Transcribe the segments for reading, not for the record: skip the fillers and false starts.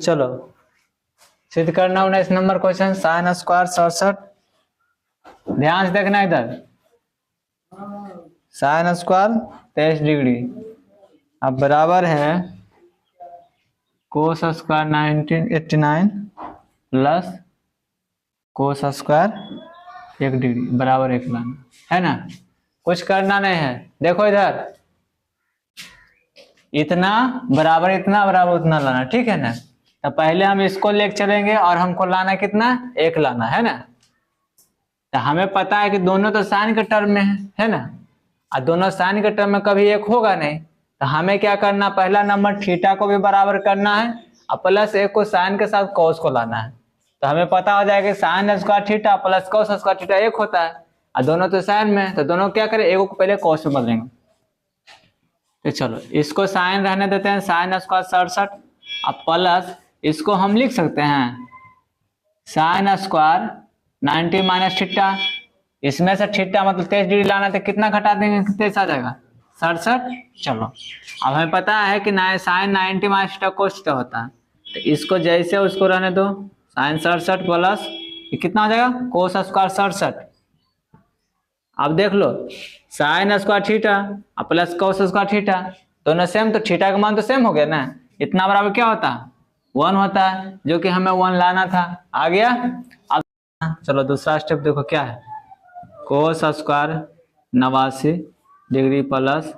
चलो सिद्ध करना 19 नंबर क्वेश्चन। साइन स्क्वायर 67, ध्यान से देखना इधर, साइन स्क्वायर 23 डिग्री अब बराबर है cos square 1989 plus cos square 1 degree बराबर 1 लाना है ना। कुछ करना नहीं है, देखो इधर इतना बराबर उतना लाना, ठीक है ना। तो पहले हम इसको लेके चलेंगे और हमको लाना कितना 1 लाना है ना। तो हमें पता है कि दोनों तो साइन के टर्म में है ना, और दोनों साइन के टर्म में कभी 1 होगा नहीं। तो हमें क्या करना, पहला नंबर थीटा को भी बराबर करना है और प्लस 1 को साइन के साथ कॉस को लाना है। तो हमें पता हो जाएगा sign square theta plus cos square theta 1 होता है, और दोनों तो साइन में, तो दोनों क्या करें, 1 को पहले कॉस में बदलेंगे। तो चलो इसको साइन रहने देते हैं, साइन स्क्वायर 67 अब प्लस इसको हम लिख सकते हैं साइन स्क्वायर 90 माइनस थीटा, इसमें से थीटा मतलब 23 डिग्री लाना तो कितना घटा देंगे, 23 आ जाएगा 67। चलो अब हमें पता है कि sine 90 minus theta cos theta होता है, तो इसको जैसे उसको रहने दो, साइन 67 प्लस ये कितना हो जाएगा कोस स्क्वायर 67। अब देख लो sine square theta plus cos square theta दोनों सेम, तो थीटा का मान तो सेम हो गया ना, इतना बराबर क्या होता है 1 होता है, जो कि हमें 1 लाना था, आ गया। अब चलो दूसरा स्टेप देखो क्या है, cos square 89 degree plus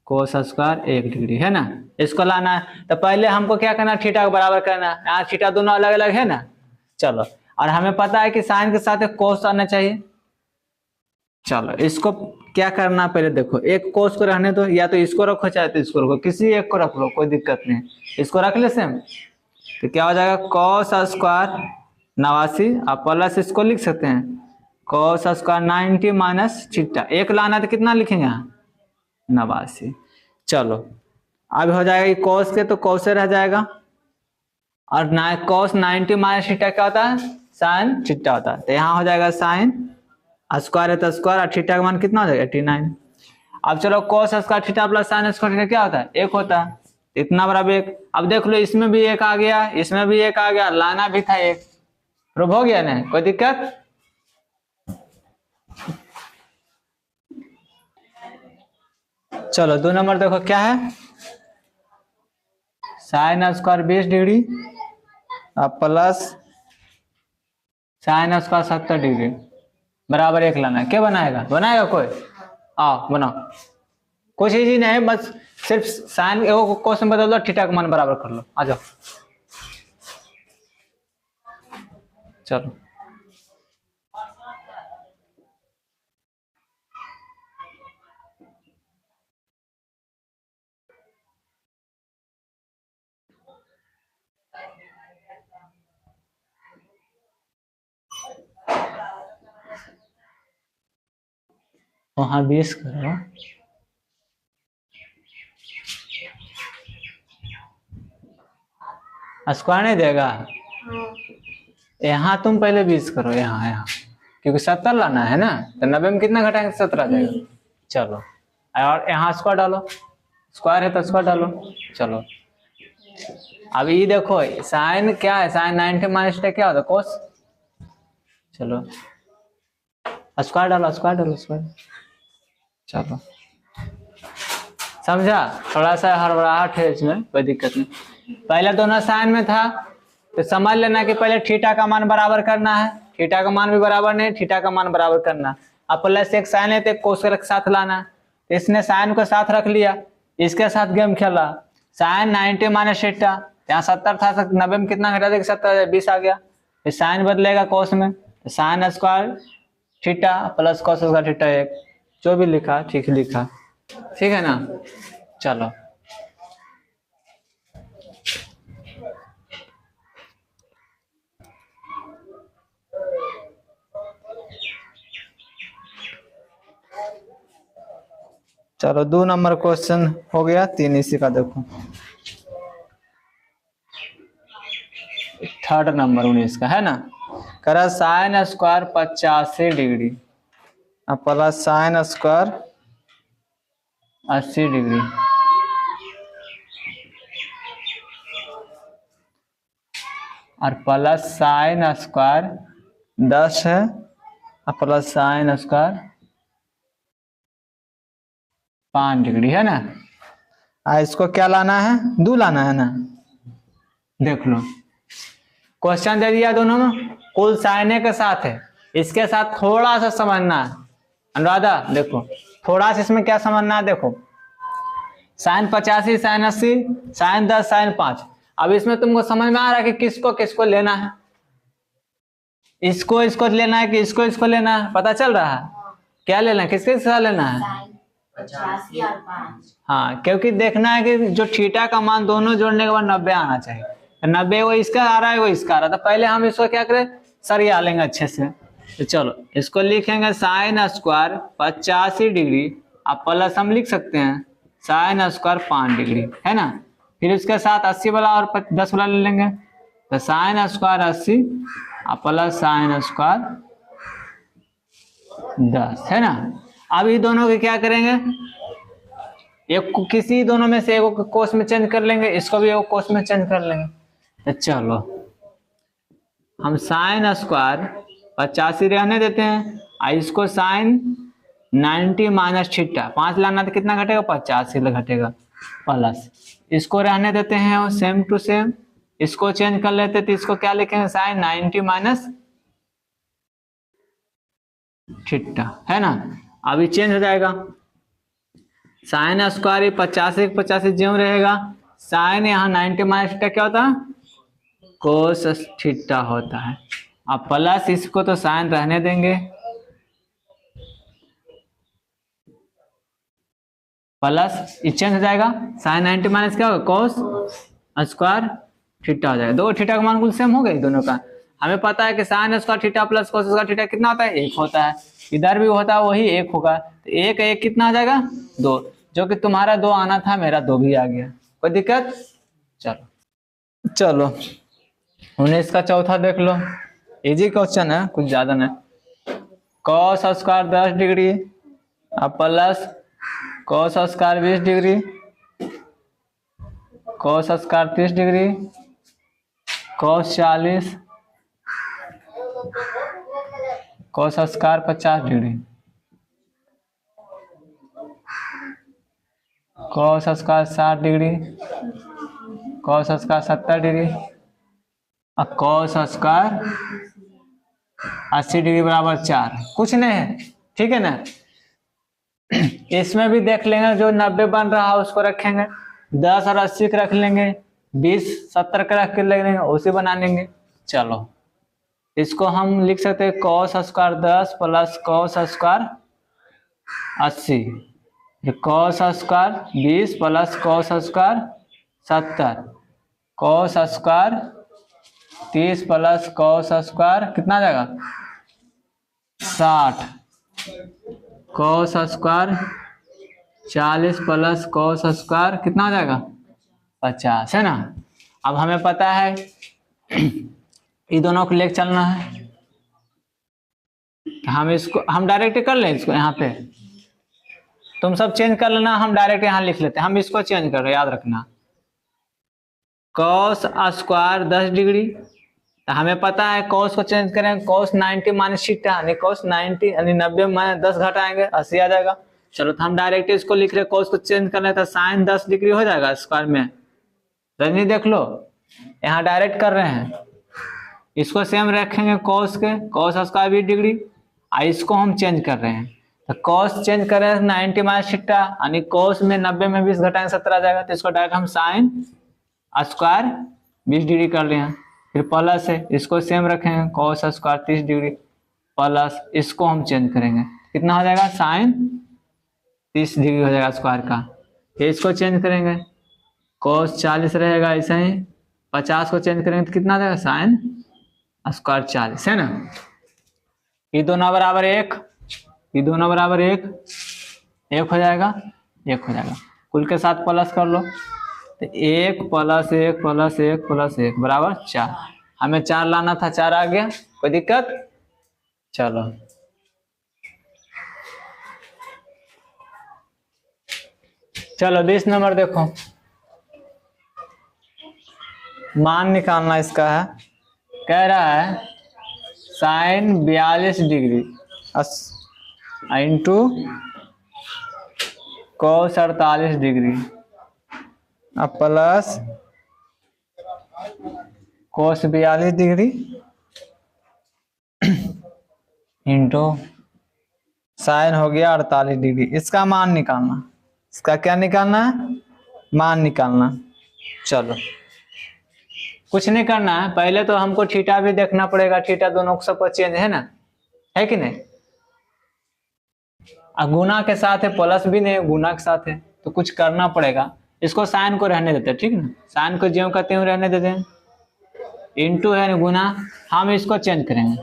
cos square 1 degree है ना, इसको लाना है। तो पहले हमको क्या करना, थीटा को बराबर करना है, यहाँ थीटा दोनों अलग अलग है ना। चलो और हमें पता है कि साइन के साथ एक कोस आना चाहिए। चलो इसको क्या करना, पहले देखो एक कोस को रहने दो, या तो इसको रखो चाहे तो इसको रखो, किसी एक को रख लो कोई दिक्कत नहीं, इसको रख ले सेम। तो क्या हो जाएगा कॉस स्क्वायर 89 आप प्लस इसको लिख सकते हैं कॉस स्क्वायर 90 माइनस थीटा, 1 लाना तो कितना लिखेंगे यहाँ 89। चलो अब हो जाएगा कॉस के तो कॉस से रह जाएगा, और कॉस 90 माइनस थीटा क्या होता है साइन थीटा होता है, तो यहाँ हो जाएगा साइन स्क्वायर है तो स्क्वायर, और थीटा का मान कितना हो जाएगा 89। अब चलो cos square theta plus sign square theta क्या होता है 1 होता है, इतना बराबर 1। अब देख लो इसमें भी 1 आ गया, इसमें भी 1 आ गया, लाना भी था 1, प्रूव हो गया ना, कोई दिक्कत। चलो 2 नंबर देखो क्या है, साइन स्क्वायर 20 डिग्री अब प्लस साइन स्क्वायर 70 डिग्री बराबर 1 लाना है। क्या बनाएगा कोई, आओ बनाओ, कुछ इजी नहीं है, बस सिर्फ साइन को कोस में बदल दो, थीटा का मान बराबर कर लो, आ जाओ। चलो वहां 20 करो, स्क्वायर नहीं देगा, यहाँ तुम पहले 20 करो, यहाँ क्योंकि 70 लाना है ना, तो 90 में कितना घटाएंगे 70 आ जाएगा। चलो और यहाँ स्क्वायर डालो, स्क्वायर है तो स्क्वायर डालो। चलो अब ये देखो साइन क्या है, साइन 90 माइनस क्या होता है कोस, चलो स्क्वायर डालो स्क्वायर। चलो समझा, थोड़ा सा हड़बड़ाहट है इसमें, कोई दिक्कत नहीं। पहले दोनों साइन में था तो समझ लेना कि पहले थीटा का मान बराबर करना है, थीटा का मान भी बराबर नहीं, थीटा का मान बराबर करना। अब प्लस 1 साइन है तो 1 कोस के साथ लाना, तो इसने साइन को साथ रख लिया, इसके साथ गेम खेला, साइन 90 माइनस थीटा, यहाँ 70 था, 90 में कितना घटा देगा 70 20 आ गया, फिर साइन बदलेगा कोस में, sign square theta plus cos square theta 1, जो भी लिखा ठीक लिखा, ठीक है ना। चलो चलो 2 नंबर क्वेश्चन हो गया, 3 इसी का देखो, 3rd नंबर 19 का है ना, करा sine square 85 degree plus sine square 80 degree और प्लस साइन स्क्वायर 10 है और प्लस साइन स्क्वायर 5 डिग्री है ना। इसको क्या लाना है, 2 लाना है ना। देख लो क्वेश्चन दे दिया दोनों में, कुल साइन के साथ है, इसके साथ थोड़ा सा समझना है। अनुराधा देखो थोड़ा सा इसमें क्या समझना है, देखो साइन 85 साइन 80 साइन 10 साइन 5। अब इसमें तुमको समझ में आ रहा है कि किसको किसको लेना है, इसको लेना है कि इसको लेना है, पता चल रहा है क्या लेना है, किसके साथ लेना है 85 और 5। हाँ, क्योंकि देखना है कि जो थीटा का मान दोनों जोड़ने के बाद 90 आना चाहिए। 90 वो इसका आ रहा है वो इसका आ रहा था, पहले हम इसको क्या करें सरिया लेंगे अच्छे से। तो चलो इसको लिखेंगे साइन स्क्वायर 85 डिग्री, आप प्लस हम लिख सकते हैं साइन स्क्वायर 5 डिग्री है ना। फिर उसके साथ 80 वाला और 10 वाला ले लेंगे, तो साइन स्क्वायर 80 और प्लस साइन स्क्वायर 10 है ना। अब ये दोनों के क्या करेंगे, एक को किसी दोनों में से एक कोस में चेंज कर लेंगे, इसको भी एक कोस में चेंज कर लेंगे। तो चलो हम साइन स्क्वायर 85 रहने देते हैं और इसको साइन 90 माइनस थीटा 5 लाना तो कितना घटेगा 85 घटेगा, प्लस इसको रहने देते हैं और सेम टू सेम इसको चेंज कर लेते, तो इसको क्या लिखेंगे साइन 90 माइनस थीटा है ना। अभी चेंज हो जाएगा, साइन स्क्वायर 85 ज्यों रहेगा, साइन यहाँ 90 माइनस थीटा क्या होता है कोस थीटा होता है। अब प्लस इसको तो साइन रहने देंगे, प्लस चेंज हो जाएगा साइन 90 माइनस क्या होगा कोस स्क्वायर थीटा हो जाएगा। दो थीटा का मान कुल सेम हो गई दोनों का। हमें पता है कि sign square theta plus cos square theta कितना होता है 1 होता है, इधर भी होता है वही 1 होगा, तो 1 1 कितना हो जाएगा 2, जो कि तुम्हारा 2 आना था मेरा 2 भी आ गया, कोई दिक्कत। चलो 19 का चौथा देख लो, इजी क्वेश्चन है कुछ ज्यादा नहीं। कॉस स्क्वायर 10 डिग्री अब plus cos square 20 degree, cos square 30 degree, cos 40, cos square 50 degree, cos square 60 degree, cos square 70 degree और कॉस स्क्वायर 80 डिग्री बराबर 4। कुछ नहीं है, ठीक है ना। इसमें भी देख लेंगे जो 90 बन रहा है उसको रखेंगे, 10 और 80 का रख लेंगे, 20 70 का रख के ले लेंगे, उसे बना लेंगे। चलो इसको हम लिख सकते हैं cos square 10 plus cos square 80, cos square 20 plus cos square 70, cos square 30 plus cos square कितना आ जाएगा 60, cos square 40 plus cos square कितना आ जाएगा 50 है ना। अब हमें पता है ये दोनों को लेके चलना है, हम इसको हम डायरेक्ट कर लें, इसको यहाँ पे तुम सब चेंज कर लेना, हम डायरेक्ट यहाँ लिख लेते हैं, हम इसको चेंज कर रहे हैं, याद रखना कॉस स्क्वायर 10 डिग्री, तो हमें पता है कॉस को चेंज करें कॉस 90 माइनस थीटा यानी कॉस 90 यानी 90 माइनस 10 घटाएंगे 80 आ जाएगा। चलो तो हम डायरेक्ट इसको लिख रहे कॉस को चेंज कर लेते, साइन 10 डिग्री हो जाएगा स्क्वायर में। रजनी देख लो यहाँ डायरेक्ट कर रहे हैं, इसको सेम रखेंगे कॉस के कॉस स्क्वायर 20 डिग्री, इसको हम चेंज कर रहे हैं तो कॉस चेंज कर रहे हैं 90 माइनस थीटा यानी कॉस में 90 में 20 घटाएंगे 70 आ जाएगा, तो इसको डायरेक्ट हम साइन स्क्वायर 20 डिग्री कर रहे हैं। फिर प्लस है इसको सेम रखेंगे कॉस स्क्वायर 30 डिग्री प्लस इसको हम चेंज करेंगे कितना हो जाएगा साइन 30 डिग्री हो जाएगा स्क्वायर का। फिर इसको चेंज करेंगे कॉस 40 रहेगा, ऐसा ही 50 को चेंज करेंगे तो कितना आ जाएगा साइन स्क्वायर 40 है ना। ये दोनों बराबर 1, ये दोनों बराबर 1 हो जाएगा 1 हो जाएगा, कुल के साथ प्लस कर लो तो 1 प्लस 1 प्लस 1 प्लस 1 बराबर 4। हमें 4 लाना था 4 आ गया, कोई दिक्कत। चलो चलो 20 नंबर देखो, मान निकालना इसका है कह रहा है sine 42 degree into cos 48 degree अब plus cos 42 degree into sine हो गया 48 डिग्री। इसका मान निकालना, इसका क्या निकालना है, मान निकालना। चलो कुछ नहीं करना है, पहले तो हमको थीटा भी देखना पड़ेगा, थीटा दोनों सब चेंज है ना, है कि नहीं। गुना के साथ है, प्लस भी नहीं, गुना के साथ है, तो कुछ करना पड़ेगा। इसको साइन को रहने देते हैं, ठीक ना, साइन को ज्यों कहते हैं रहने देते हैं। इंटू है ना गुना, हम इसको चेंज करेंगे।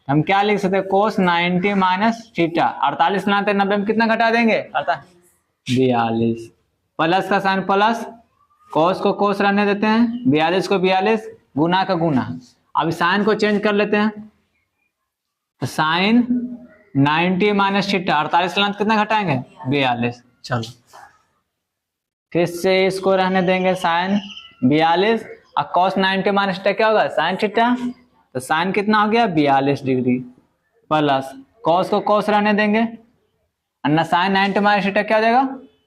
हम क्या लिख सकते हैं, कोस 90 माइनस थीटा, 48 लाते 90 में कितना घटा देंगे, 42, प्लस का साइन प्लस, कोस को कोस रहने देते हैं, 42 को 42, गुना का गुना। अब साइन को चेंज कर लेते हैं, तो साइन 90 माइनस थीटा, 48 लाते कितना घटाएंगे, 42। चलो फिर से इसको रहने देंगे साइन 42 और कॉस 90 माइनस थीटा क्या होगा, साइन थीटा, तो साइन कितना हो गया 42 डिग्री, प्लस कॉस को कॉस रहने देंगे, अन्ना साइन 90 माइनस थीटा क्या हो जाएगा,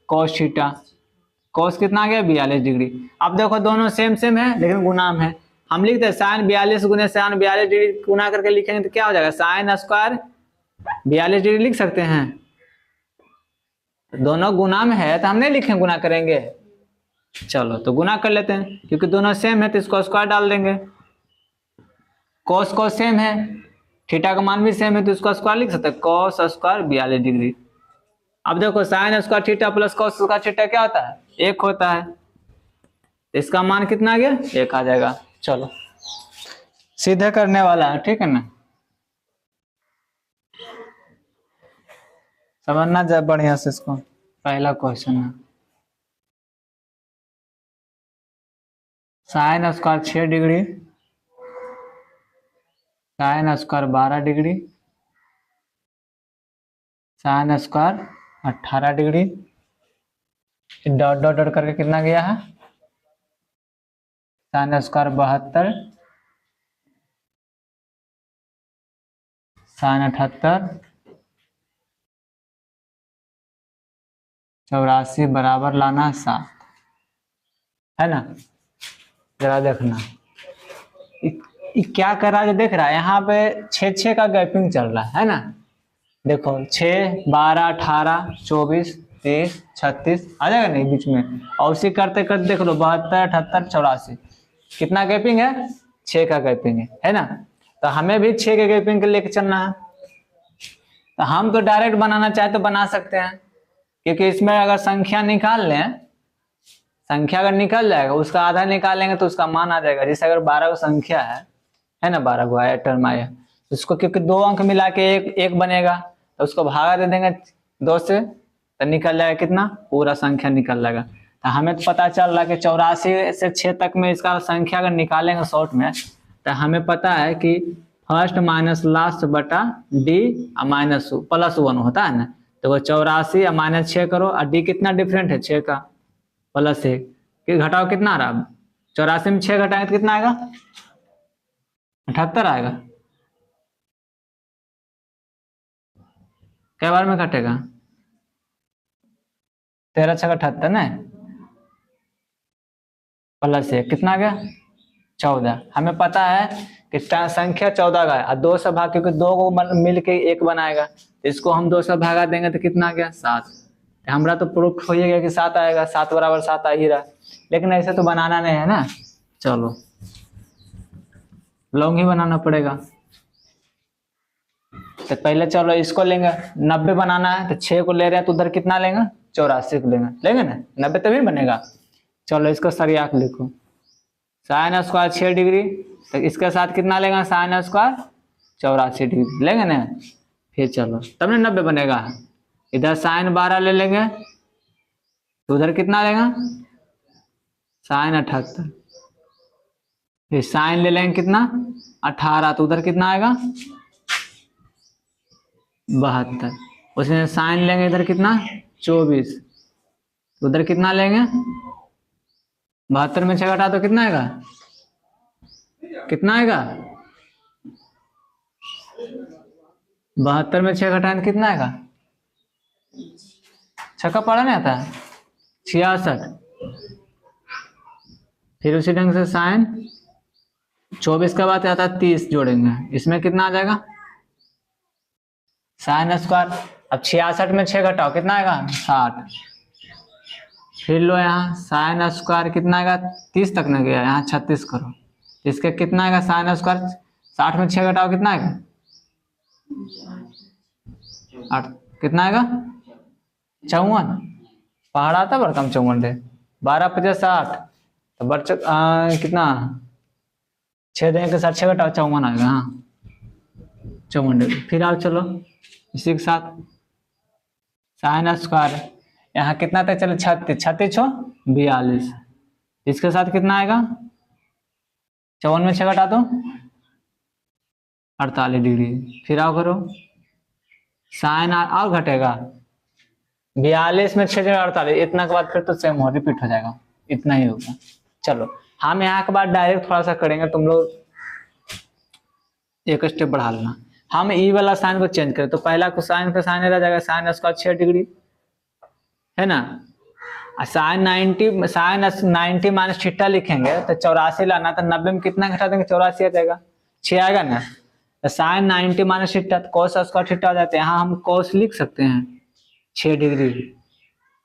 कॉस थीटा, कॉस कितना आ गया 42 डिग्री। अब देखो दोनों सेम सेम है लेकिन गुना में है, हम लिखते हैं साइन 42 गुने साइन 42 डिग्री गुना करके लिखेंगे तो क्या हो जाएगा, साइन स्क्वायर 42 डिग्री लिख सकते हैं। दोनों गुना में है तो हम नहीं लिखेंगे, गुना करेंगे। चलो तो गुना कर लेते हैं, क्योंकि दोनों सेम है तो इसको स्क्वायर डाल देंगे। कॉस को सेम है, थीटा का मान भी सेम है तो इसको स्क्वायर लिख सकते हैं, कॉस स्क्वायर 42 डिग्री। अब देखो sign square theta plus cos square theta क्या होता है, 1 होता है, तो इसका मान कितना आ गया, 1 आ जाएगा। चलो सीधे करने वाला है, ठीक है ना, समझना जाए बढ़िया से इसको। पहला क्वेश्चन है sine square 6 degree, sine square 12 degree, sine square 18 degree, dot dot dot करके कितना गया है, साइन स्क्वायर 72, साइन 78, 84 बराबर लाना 7, है ना। जरा देखना क्या कर रहा है, देख रहा है यहाँ पे 6 का गैपिंग चल रहा है ना। देखो 6, 12, 18, 24, 30, 36 आ जाएगा नहीं बीच में, और उसी करते करते देख लो 72, 78, 84 कितना गैपिंग है, 6 का गैपिंग है ना। तो हमें भी 6 के गैपिंग के लेके चलना है। तो हम तो डायरेक्ट बनाना चाहे तो बना सकते हैं, क्योंकि इसमें अगर संख्या निकाल लें, संख्या अगर निकल जाएगा उसका आधा निकालेंगे तो उसका मान आ जाएगा। जैसे अगर 12 संख्या है ना, 12 आया टर्म आया, उसको क्योंकि 2 अंक मिला के एक बनेगा, तो उसको भागा दे देंगे 2 से, तो निकल जाएगा कितना, पूरा संख्या निकल जाएगा। तो हमें तो पता चल रहा है कि 84 से 6 तक में इसका संख्या अगर निकालेंगे शॉर्ट में, तो हमें पता है कि फर्स्ट माइनस लास्ट बटा डी माइनस प्लस 1 होता है ना। तो वो 84 या माइनस 6 करो, और डी कितना डिफरेंट है 6 का, प्लस 1 कि घटाओ कितना आ रहा, 84 में 6 घटाएंगे तो कितना आएगा, 78 आएगा। क्या बार में घटेगा, 13 6 78 ना, प्लस 1 कितना आ गया 14। हमें पता है कि संख्या 14 का है, और 2 से भाग, क्योंकि 2 को मिल के 1 बनाएगा, तो इसको हम 2 से भागा देंगे तो कितना आ गया 7। हमारा तो प्रूफ हो गया कि 7 आएगा, 7 बराबर 7 आ ही रहा, लेकिन ऐसे तो बनाना नहीं है ना। चलो लॉन्ग ही बनाना पड़ेगा। तो पहले चलो इसको लेंगे, 90 बनाना है, तो 6 को ले रहे हैं तो उधर कितना लेंगे, 84 को लेंगे ना, 90 तभी बनेगा। चलो इसको सरिया के लिखो, साइन स्क्वायर 6 डिग्री, तो इसके साथ कितना लेंगे, साइन स्क्वायर 84 डिग्री लेंगे ना। फिर चलो तब ना 90 बनेगा। इधर साइन 12 ले लेंगे, तो उधर कितना लेंगे, साइन 78, फिर साइन ले लेंगे कितना 18, तो उधर कितना आएगा 72, उसमें साइन लेंगे इधर कितना 24, तो उधर कितना लेंगे 72 में 6 घटा तो कितना आएगा, कितना आएगा 72 में 6 घटाएं तो कितना आएगा? 6 का पढ़ा नहीं आता? 66। फिर उसी ढंग से साइन 24 का बात आता है 30 जोड़ेंगे, इसमें कितना आ जाएगा? Sine square. अब 66 में 6 घटाओ कितना आएगा? 60। फिर लो यहाँ साइन स्क्वायर कितना आएगा? 30 तक न गया, यहाँ 36 करो, इसके कितना आएगा? साइन स्क्वायर 60 में 6 घटाओ कितना आएगा? 8। कितना आएगा? 54। पहाड़ आता बड़ा कम 54 थे। 12 50 60 तो बच्चों कितना 6 देंगे के साथ 6 घटाओ 54 आएगा। हाँ 54। फिर आओ चलो इसी के साथ साइन स्क्वायर यहाँ कितना तक चले? 36 36 छो 42, इसके साथ कितना आएगा? 54 में 6 घटा दो 48 डिग्री। फिर आओ करो साइन और घटेगा 42 में 6 जगह 48, इतना के बाद फिर तो सेम हो रिपीट हो जाएगा, इतना ही होगा। चलो हम यहाँ के बाद डायरेक्ट थोड़ा सा करेंगे, तुम लोग एक स्टेप बढ़ा लेना। हम ई वाला साइन को चेंज करें तो पहला को साइन का साइन रह जाएगा साइन स्क्वायर 6 डिग्री है ना। साइन 90 माइनस थीटा लिखेंगे तो 84 लाना, तो 90 में कितना घटा देंगे? 84 आ जाएगा, 6 आएगा ना। तो sine 90 minus theta cos square theta हो जाते हैं, यहाँ हम कोस लिख सकते हैं 6 डिग्री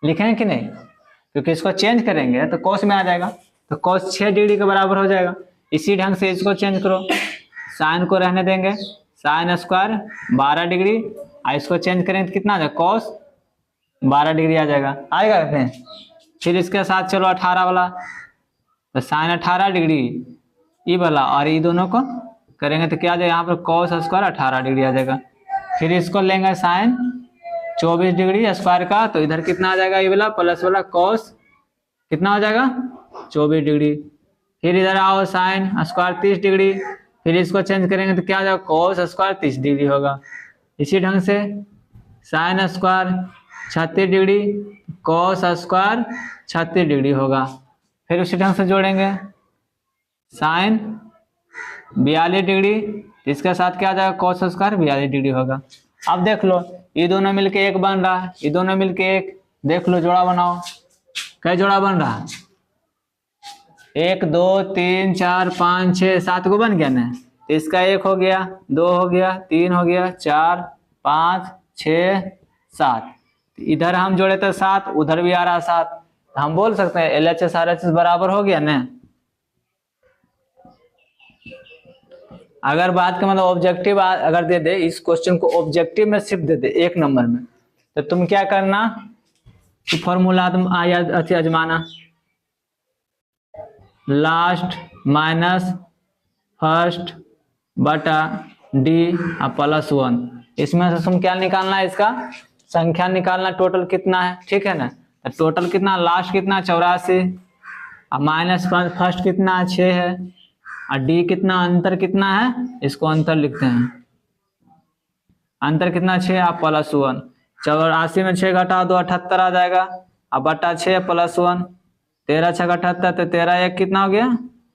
लिखेंगे कि नहीं, क्योंकि इसको चेंज करेंगे तो कोस में आ जाएगा, तो कोस 6 डिग्री के बराबर हो जाएगा। इसी ढंग से इसको चेंज करो, साइन को रहने देंगे साइन स्क्वायर 12 डिग्री, और इसको चेंज करेंगे तो कितना आ जाएगा? कोस 12 डिग्री आ जाएगा, आएगा कहते हैं। फिर इसके साथ चलो 18 वाला, तो साइन 18 डिग्री ई वाला और ई दोनों को करेंगे तो क्या आ जाएगा? यहाँ पर कोस स्क्वायर 18 डिग्री आ जाएगा। फिर इसको लेंगे साइन 24 डिग्री स्क्वायर का, तो इधर कितना आ जाएगा? ये वाला प्लस वाला कोस कितना हो जाएगा? 24 डिग्री। फिर इधर आओ साइन स्क्वायर 30 डिग्री, फिर इसको चेंज करेंगे तो क्या आ जाएगा? कोस स्क्वायर 30 डिग्री होगा। इसी ढंग से sine square 36 degree cos square 36 degree होगा। फिर उसी ढंग से जोड़ेंगे साइन 42 डिग्री, इसके साथ क्या आ जाएगा? कोस स्क्वायर 42 डिग्री होगा। अब देख लो ये दोनों मिलके एक बन रहा है, ये दोनों मिलके एक, देख लो जोड़ा बनाओ, क्या जोड़ा बन रहा है? 1 2 3 4 5 6 7 को बन गया ना। तो इसका 1 हो गया, 2 हो गया, 3 हो गया, 4 5 6 7, इधर हम जोड़े थे 7, उधर भी आ रहा 7, हम बोल सकते हैं LHS RHS बराबर हो गया ना। अगर बात का मतलब ऑब्जेक्टिव अगर दे दे, इस क्वेश्चन को ऑब्जेक्टिव में सिर्फ दे दे 1 नंबर में, तो तुम क्या करना कि फॉर्मूला तुम आजमाना, लास्ट माइनस फर्स्ट बटा डी प्लस 1, इसमें से तुम क्या निकालना है? इसका संख्या निकालना, टोटल कितना है, ठीक है ना। तो टोटल कितना? लास्ट कितना? 84, और माइनस फर्स्ट कितना? 6 है, और डी कितना? अंतर कितना है? इसको अंतर लिखते हैं, अंतर कितना? 6 आप प्लस 1। 84 में 6 घटाओ 2 78 आ जाएगा, और बटा 6 प्लस 1 13 6 78, तो 13 1 कितना हो गया?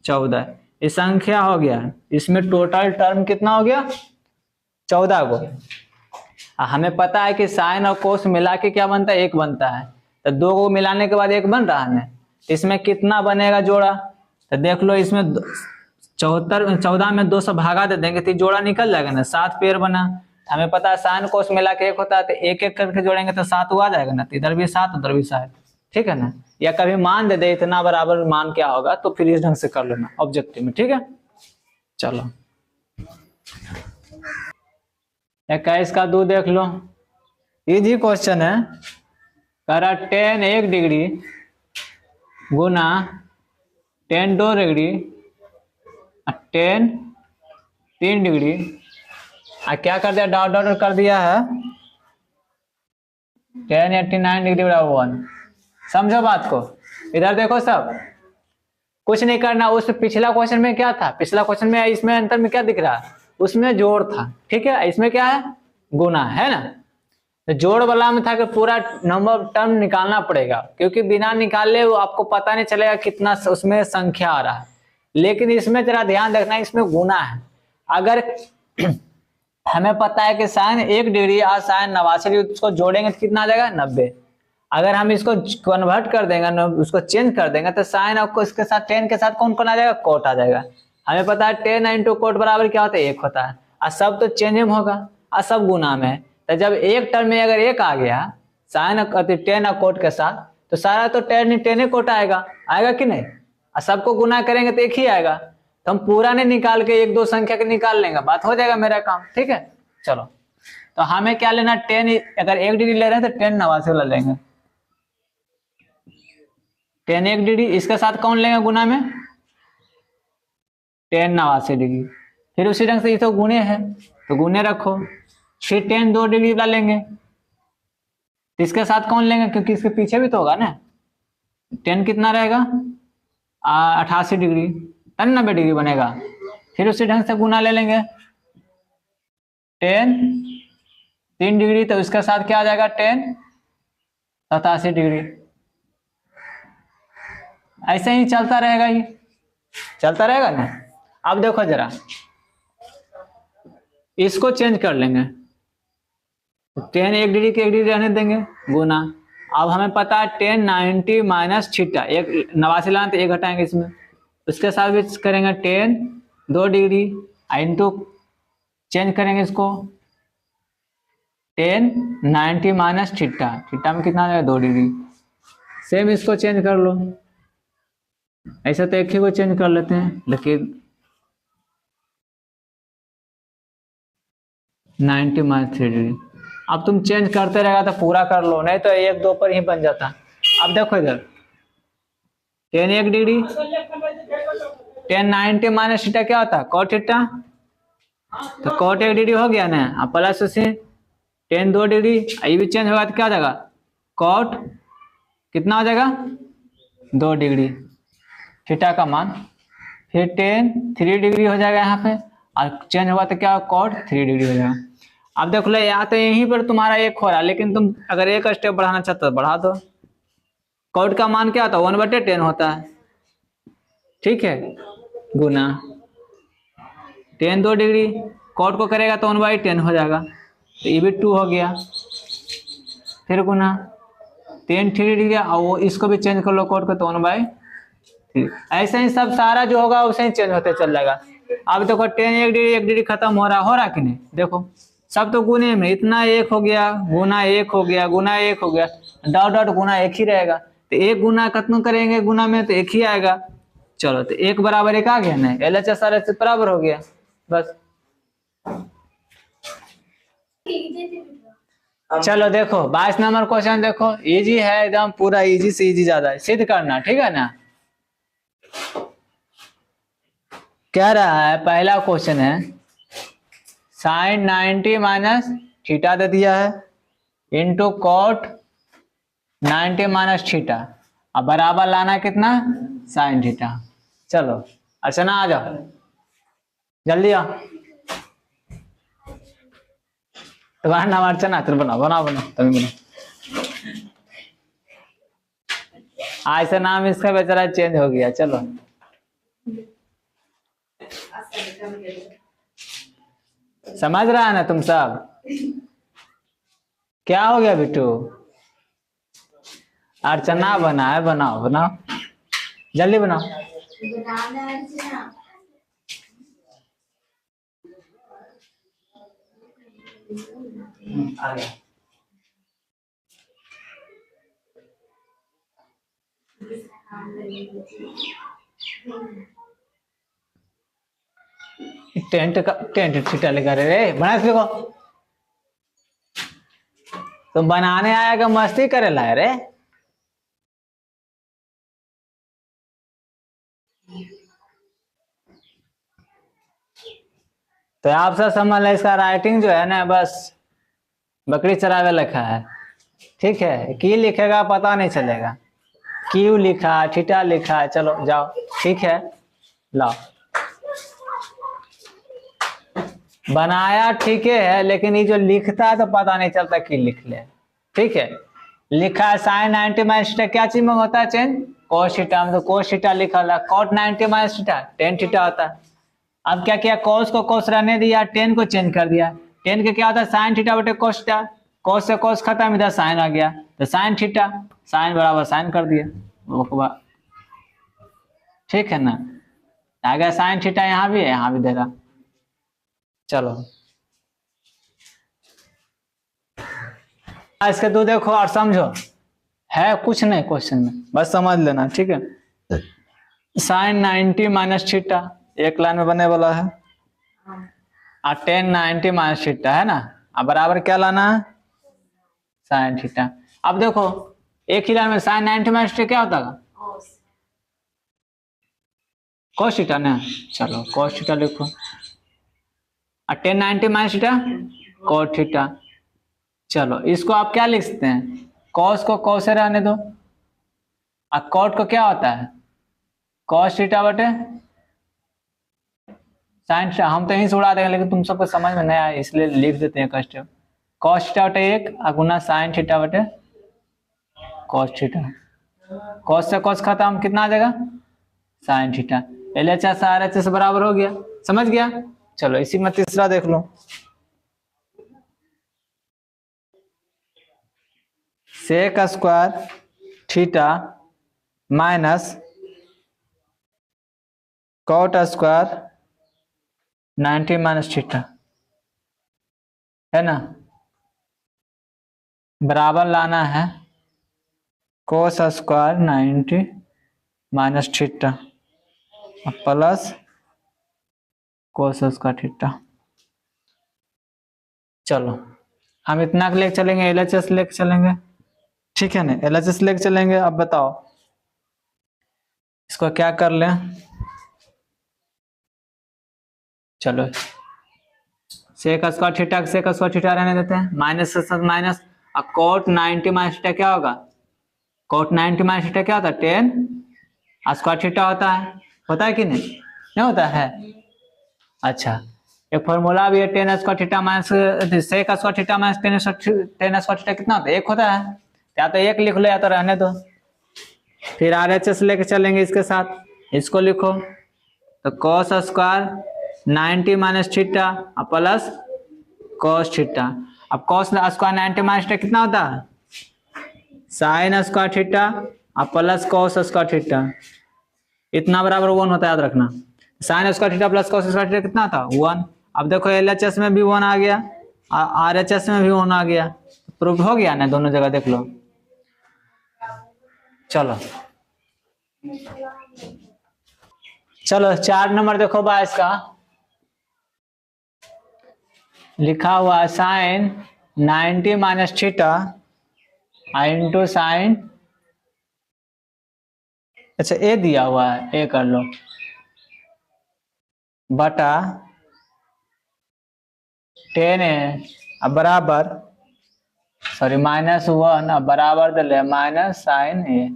14। ये संख्या हो गया, इसमें टोटल टर्म कितना हो गया? 14 को। हमें पता है कि साइन और कोस मिला के क्या बनता है? 1 बनता है, तो 2 को मिलाने के बाद 1 बन रहा है ना। इसमें कितना बनेगा जोड़ा? तो देख लो इसमें 14 में 2 से भागा दे देंगे तो जोड़ा निकल जाएगा ना, 7 पेयर बना। हमें पता है साइन कोस मिला के 1 होता है, तो 1 1 करके जोड़ेंगे तो 7 आ जाएगा ना, तो इधर भी 7 उधर भी 7, ठीक है ना। या कभी मान दे दे इतना बराबर मान क्या होगा, तो फिर इस ढंग से कर लेना ऑब्जेक्टिव में, ठीक है। चलो 21 का 2 देख लो, इजी क्वेश्चन है। कह रहा 10 1 डिग्री गुना 10 2 डिग्री 10 3 डिग्री, क्या कर दिया? डॉट डॉट कर दिया है 10 89 डिग्री बराबर 1। समझो बात को, इधर देखो सब कुछ नहीं करना। उस पिछला क्वेश्चन में क्या था? पिछला क्वेश्चन में इसमें अंतर में क्या दिख रहा है? उसमें जोड़ था, ठीक है, इसमें क्या है? गुना है ना। तो जोड़ वाला में था कि पूरा नंबर टर्म निकालना पड़ेगा, क्योंकि बिना निकाले वो आपको पता नहीं चलेगा कितना उसमें संख्या आ रहा है। लेकिन इसमें जरा ध्यान रखना, इसमें गुना है। अगर हमें पता है कि साइन 1 डिग्री और साइन 89 डिग्री, उसको जोड़ेंगे तो कितना आ जाएगा 90। अगर हम इसको कन्वर्ट कर देंगे, उसको चेंज कर देंगे, तो साइन आपको इसके साथ टेन के साथ कौन कौन आ जाएगा, कोट आ जाएगा। हमें पता है 10 इंटू कोट बराबर क्या होता है, 1 होता है। और सब तो चेंज में होगा और सब गुना में है। तो जब एक टर्म में अगर 1 आ गया साइन 10 और कोट के साथ, तो सारा तो 10 कोट आएगा कि नहीं। और सबको गुना करेंगे तो 1 ही आएगा। तो हम पूरा नहीं निकाल के 1-2 संख्या के निकाल लेंगे, बात हो जाएगा मेरा काम। ठीक है, चलो। तो हमें क्या लेना, 10, अगर 1 डिग्री ले रहे हैं तो 10 89 वाला लेंगे। 10 1 डिग्री, इसके साथ कौन लेंगे गुना में, 10 89 डिग्री। फिर उसी ढंग से ये तो गुणे है तो गुणे रखो। फिर 10 2 डिग्री वाला लेंगे, इसके साथ कौन लेंगे, क्योंकि इसके पीछे भी तो होगा ना। 10 कितना रहेगा 88 डिग्री, 90 डिग्री बनेगा। फिर उसी ढंग से गुना ले लेंगे, 10 3 डिग्री, तो इसके साथ क्या आ जाएगा 10 87 डिग्री। ऐसे ही चलता रहेगा, ये चलता रहेगा ना। अब देखो जरा, इसको चेंज कर लेंगे, 10 1 डिग्री के 1 डिग्री रहने देंगे गुना। अब हमें पता है 10 90 माइनस थीटा, 1 89 लाना तो 1 घटाएंगे इसमें, उसके साथ भी करेंगे 10 2 डिग्री इंटू, चेंज करेंगे इसको 10 90 माइनस थीटा, थीटा में कितना आ जाएगा 2 डिग्री। सेम इसको चेंज कर लो, ऐसा तो एक ही को चेंज कर लेते हैं, लेकिन 90 माइनस 3 डिग्री। अब तुम चेंज करते रहेगा तो पूरा कर लो, नहीं तो 1 2 पर ही बन जाता। अब देखो इधर 10 1 डिग्री, 10 90 माइनस थीटा क्या होता है, कॉट थीटा। तो कॉट 1 डिग्री हो गया ना, अब प्लस से 10 2 डिग्री, ये भी चेंज होगा तो क्या हो जाएगा, कॉट कितना हो जाएगा 2 डिग्री थीटा का मान। फिर 10 3 डिग्री हो जाएगा यहाँ पे, और चेंज होगा तो क्या, कॉट 3 डिग्री हो जाएगा। अब देख लो, यहाँ तो यहीं पर तुम्हारा 1 हो रहा है, लेकिन तुम अगर एक स्टेप बढ़ाना चाहते हो तो बढ़ा दो। कॉट का मान क्या होता है 1/10 होता है, ठीक है, गुना 10 2 डिग्री, कॉट को करेगा तो 1/10 हो जाएगा, तो ये भी 2 हो गया। फिर गुना 10 3 डिग्री, और वो इसको भी चेंज कर लो कॉट को, तो 1/3। ऐसे ही सब सारा जो होगा उसे ही चेंज होते चल जाएगा। अब देखो 10 1 डिग्री खत्म हो रहा कि नहीं, देखो सब तो गुने में, इतना 1 हो गया गुना 1 हो गया गुना 1 हो गया, डॉट डॉट गुना 1 ही रहेगा। तो 1 गुना खत्म करेंगे गुना में तो 1 ही आएगा। चलो, तो 1 बराबर 1 आ गया ना, LHS RHS बराबर हो गया बस। चलो देखो 22 नंबर क्वेश्चन देखो, इजी है एकदम, पूरा इजी से इजी ज्यादा है, सिद्ध करना, ठीक है ना। क्या रहा है, पहला क्वेश्चन है साइन 90 माइनस थीटा दे दिया है इंटू कॉट 90 माइनस थीटा, अब बराबर लाना कितना, साइन थीटा। चलो अर्चना आ जाओ, जल्दी आओ। तुम्हारा नाम अर्चना, तुम बनाओ बनाओ बनाओ, तुम बनाओ। आज से नाम इसका बेचारा चेंज हो गया। चलो समझ रहा है ना तुम सब, क्या हो गया बिट्टू, अर्चना बना है, बनाओ बनाओ जल्दी बनाओ। आ गया। टेंट थीटा लेकर रे बना इसको, तुम बनाने आया कि मस्ती करे लाए रे। तो आप सब समझ लें, इसका राइटिंग जो है ना बस बकरी चरावे लिखा है, ठीक है। की लिखेगा पता नहीं चलेगा, क्यू लिखा थीटा लिखा है। चलो जाओ, ठीक है, लाओ बनाया ठीक है, लेकिन ये जो लिखता है तो पता नहीं चलता कि लिख ले, ठीक है। लिखा है साइन 90 माइनस थीटा, क्या चीज में होता है चेंज, कोस थीटा में, तो कोस थीटा लिखा है, cot 90 minus theta tan theta होता है। अब क्या किया, कोस को कोस रहने दिया, टेन को चेंज कर दिया, टेन के क्या होता है साइन थीटा बटे कोस थीटा, कोस से कोस खत्म, इधर साइन आ गया तो साइन थीटा, साइन बराबर साइन कर दिया, ठीक है ना। आ गया साइन थीटा, यहाँ भी है यहाँ भी दे रहा। चलो इसके दो देखो और समझो, है कुछ नहीं क्वेश्चन में, बस समझ लेना, ठीक है। साइन 90 माइनस थीटा एक लाइन में बनने वाला है, और टेन 90 माइनस थीटा है ना, अब बराबर क्या लाना है साइन थीटा। अब देखो एक ही लाइन में साइन 90 माइनस थीटा क्या होता है कोस थीटा ना, चलो कोस थीटा लिखो, और ten 90 minus theta cos theta. चलो इसको आप क्या लिख सकते हैं, कॉस को कॉस से रहने दो, और कॉट को क्या होता है कॉस थीटा बटे साइन थीटा। हम तो यहीं से उड़ा देंगे लेकिन तुम सबको समझ में नहीं आया इसलिए लिख देते हैं कष्ट। कॉस थीटा बटे एक गुना साइन थीटा बटे कॉस थीटा, कॉस से कॉस खत्म, कितना आ जाएगा साइन थीटा। LHS RHS बराबर हो गया, समझ गया। चलो इसी में तीसरा देख लो, sec square theta minus cot square 90 minus theta, है ना, बराबर लाना है cos square 90 minus theta plus cos square theta. चलो हम इतना लेके चलेंगे, LHS लेके चलेंगे, ठीक है ना, LHS लेके चलेंगे। अब बताओ इसको क्या कर लें, चलो sec square theta sec square theta रहने देते हैं, माइनस से साथ माइनस, और कोट 90 माइनस थीटा क्या होगा, कोट 90 माइनस थीटा क्या होता है 10 स्क्वायर थीटा होता है कि नहीं होता है। अच्छा एक फॉर्मूला भी है, 10 square theta minus sec square theta minus 10 square theta कितना होता है, एक होता है, या तो एक लिख लो या तो रहने दो। फिर RHS लेके चलेंगे इसके साथ, इसको लिखो तो cos square 90 minus theta plus cos theta. अब कॉस स्क्वायर 90 माइनस थीटा कितना होता है sign square theta plus cos square theta, इतना बराबर 1 होता है, याद रखना। Sign square theta plus cos square theta कितना था 1। अब देखो LHS में भी 1 आ गया, RHS में भी 1 आ गया, प्रूफ हो गया ना, दोनों जगह देख लो। चलो 4 नंबर देखो 22 का लिखा हुआ है sine 90 minus theta into sine, अच्छा ए दिया हुआ है, ए कर लो, बटा 10 अब बराबर सॉरी -1 अब बराबर दिले माइनस साइन ए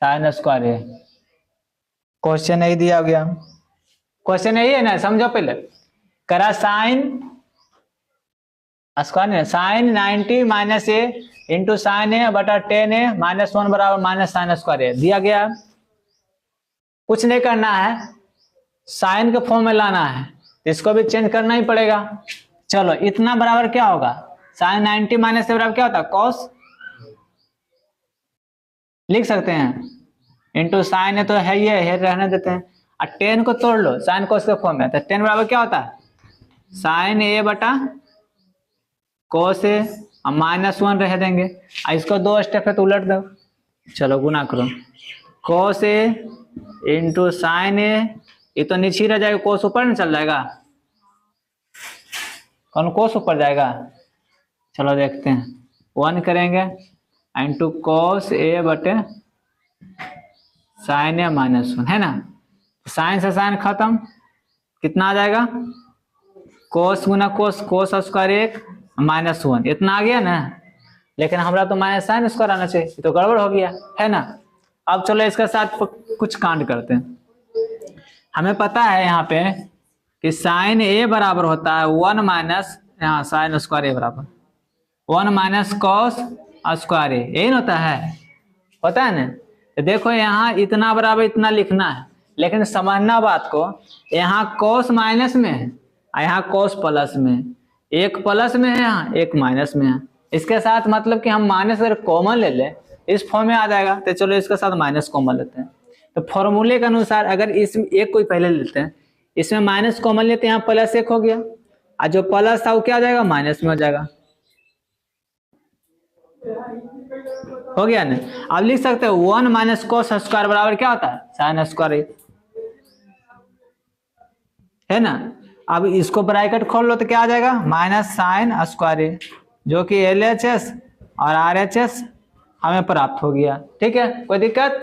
साइन स्क्वायर ए। क्वेश्चन नहीं दिया गया, क्वेश्चन यही है ना, समझो पहले करा साइन स्क्वायर नहीं, साइन 90 माइनस ए इंटू साइन ए बटा 10 ए -1 बराबर माइनस साइन स्क्वायर ए दिया गया। कुछ नहीं करना है, साइन के फॉर्म में लाना है, इसको भी चेंज करना ही पड़ेगा। चलो इतना बराबर क्या होगा, साइन 90 माइनस से बराबर क्या होता है कॉस, लिख सकते हैं, इंटू साइन है तो है ये है रहने देते हैं, और 10 को तोड़ लो साइन कॉस के फॉर्म में, तो 10 बराबर क्या होता है साइन ए बटा कोस ए और -1 रह देंगे, और इसको 2 स्टेप है तो उलट दो, चलो गुना करो कोस ए इंटू साइन ए, ये तो नीचे ही रह जाएगा, कोस ऊपर नहीं चल जाएगा, कौन कोस ऊपर जाएगा, चलो देखते हैं 1 करेंगे इंटू कोस ए बटे साइन ए -1 है ना, साइन से साइन खत्म, कितना आ जाएगा कोस गुना कोस, कोस स्क्वायर 1 -1 इतना आ गया ना, लेकिन हमारा तो माइनस साइन स्क्वायर आना चाहिए, तो गड़बड़ हो गया है ना। अब चलो इसके साथ कुछ कांड करते हैं। हमें पता है यहाँ पे कि साइन ए बराबर होता है 1 माइनस यहाँ साइन स्क्वायर ए बराबर 1 माइनस कॉस स्क्वायर ए, यही होता है, पता है ना। तो देखो यहाँ इतना बराबर इतना लिखना है, लेकिन समझना बात को, यहाँ कॉस माइनस में है और यहाँ कॉस प्लस में, एक प्लस में है यहाँ, एक माइनस में है। इसके साथ मतलब कि हम माइनस अगर कॉमन ले लें इस फॉर्म में आ जाएगा, तो चलो इसके साथ माइनस कॉमन लेते हैं। तो फॉर्मूले के अनुसार अगर इसमें एक कोई पहले लेते हैं, इसमें माइनस कॉमन लेते हैं, यहाँ प्लस एक हो गया, और जो प्लस था वो क्या हो जाएगा, माइनस में हो जाएगा। हो गया ना। अब लिख सकते हो 1 माइनस कॉस स्क्वायर बराबर क्या होता है, साइन स्क्वायर, है ना। अब इसको ब्रैकेट खोल लो तो क्या आ जाएगा, माइनस साइन स्क्वायर, जो कि LHS और RHS हमें प्राप्त हो गया। ठीक है, कोई दिक्कत।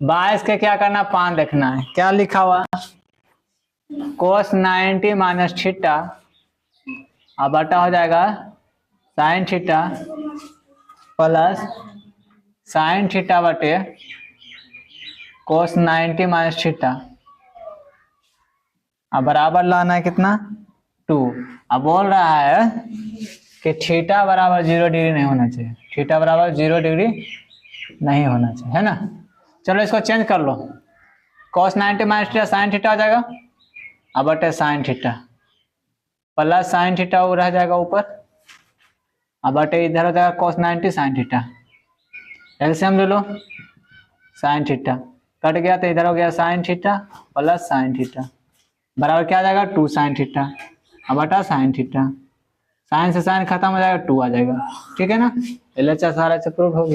22 के क्या करना, पान देखना है, क्या लिखा हुआ, कोस 90 माइनस थीटा, अब बटा हो जाएगा sine theta plus sine theta बटे कोस 90 माइनस थीटा, अब बराबर लाना है कितना, 2। अब बोल रहा है कि थीटा बराबर 0 डिग्री नहीं होना चाहिए, थीटा बराबर 0 डिग्री नहीं होना चाहिए, है ना। चलो इसको चेंज कर लो, cos 90 minus theta sine theta हो जाएगा, अब बटे sine theta plus sine theta वो रह जाएगा ऊपर, अब बटे इधर हो जाएगा cos 90 साइन थीटा, एलसीएम ले लो, साइन थीटा कट गया तो इधर हो गया sine theta plus sine theta बराबर क्या आ जाएगा, 2 साइन थीटा, अब बटा साइन थीटा, साइन से साइन खत्म हो जाएगा, 2 आ जाएगा। ठीक है ना, LHS RHS प्रूफ हो गया।